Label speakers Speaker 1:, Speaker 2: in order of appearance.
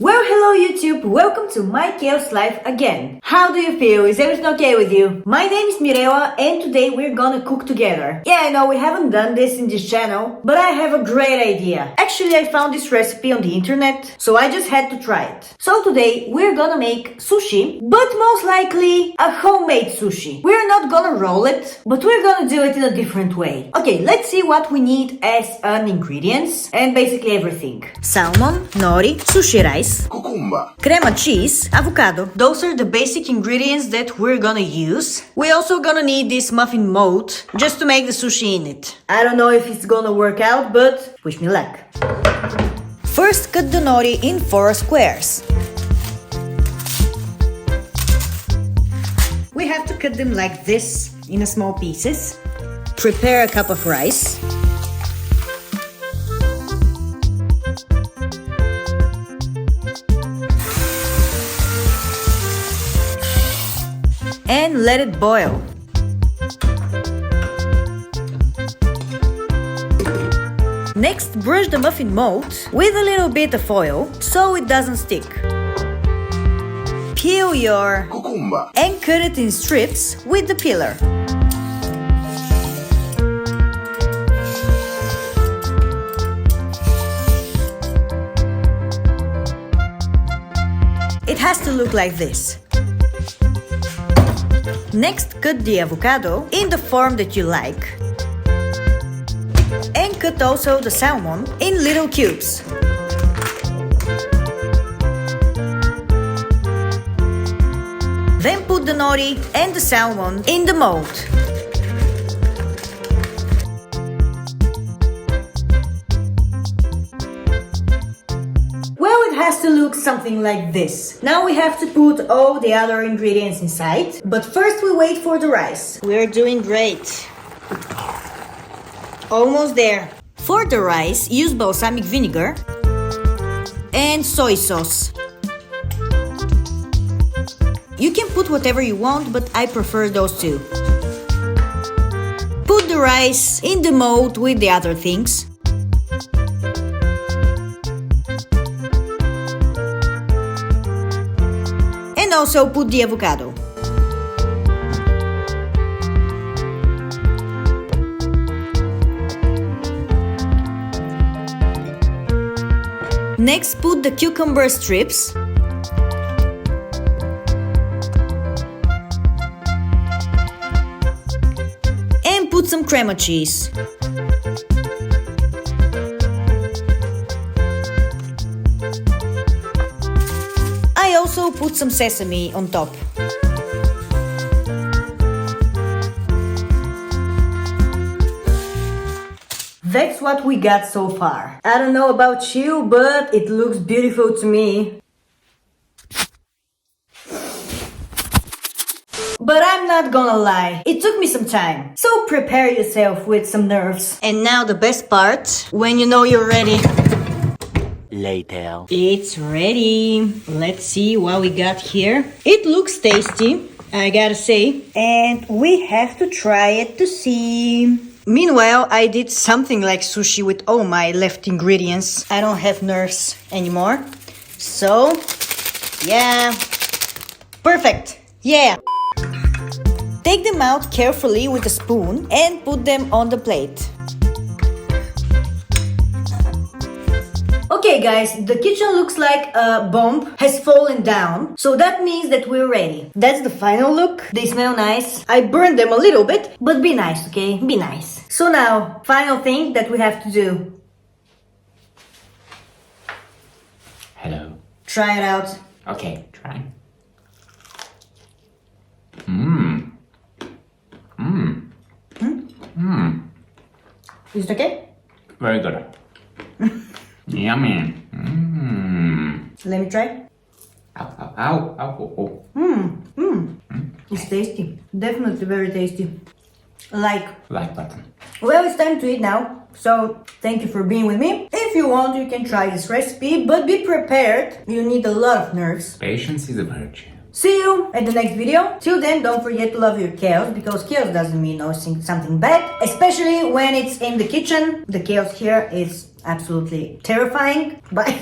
Speaker 1: Well, hello YouTube, welcome to MyChaosLife again. How do you feel? Is everything okay with you? My name is Mirewa and today we're gonna cook together. Yeah, I know we haven't done this in this channel, but I have a great idea. Actually, I found this recipe on the internet, so I just had to try it. So today we're gonna make sushi, but most likely a homemade sushi. We're not gonna roll it, but we're gonna do it in a different way. Okay, let's see what we need as an ingredients and basically everything. Salmon, nori, sushi rice,
Speaker 2: cucumber,
Speaker 1: crema cheese, avocado. Those are the basic ingredients that we're gonna use. We're also gonna need this muffin mold just to make the sushi in it. I don't know if it's gonna work out, but wish me luck. First, cut the nori in 4 squares. We have to cut them like this in small pieces. Prepare a cup of rice. And let it boil. Next, brush the muffin mold with a little bit of oil so it doesn't stick. Peel your
Speaker 2: cucumber,
Speaker 1: and cut it in strips with the peeler. It has to look like this. Next, cut the avocado in the form that you like. And cut also the salmon in little cubes. Then put the nori and the salmon in the mold. Well, it has to look something like this. Now we have to put all the other ingredients inside, but first we wait for the rice. We're doing great. Almost there. For the rice, use balsamic vinegar and soy sauce. You can put whatever you want, but I prefer those two. Put the rice in the mold with the other things. And also put the avocado. Next, put the cucumber strips. And put some crema cheese. I also put some sesame on top. That's what we got so far. I don't know about you, but it looks beautiful to me. But I'm not gonna lie, it took me some time. So prepare yourself with some nerves. And now the best part, when you know you're ready.
Speaker 2: later.
Speaker 1: It's ready. Let's see what we got here. It looks tasty, I gotta say. And we have to try it to see. Meanwhile, I did something like sushi with all my left ingredients. I don't have nerves anymore. So, yeah. Perfect. Yeah. Take them out carefully with a spoon and put them on the plate. Okay guys, the kitchen looks like a bomb has fallen down, so that means that we're ready. That's the final look. They smell nice. I burned them a little bit, but be nice, okay? Be nice. So now, final thing that we have to do.
Speaker 2: Hello.
Speaker 1: Try it out.
Speaker 2: Okay, try.
Speaker 1: Is it okay?
Speaker 2: Very good. Yummy.
Speaker 1: Let me try.
Speaker 2: Ow, ow, ow, ow, oh.
Speaker 1: It's tasty. Definitely very tasty.
Speaker 2: Like button.
Speaker 1: Well, it's time to eat now. So, thank you for being with me. If you want, you can try this recipe, but be prepared. You need a lot of nerves.
Speaker 2: Patience is a virtue.
Speaker 1: See you at the next video. Till then, don't forget to love your chaos, because chaos doesn't mean something bad, especially when it's in the kitchen. The chaos here is absolutely terrifying. Bye.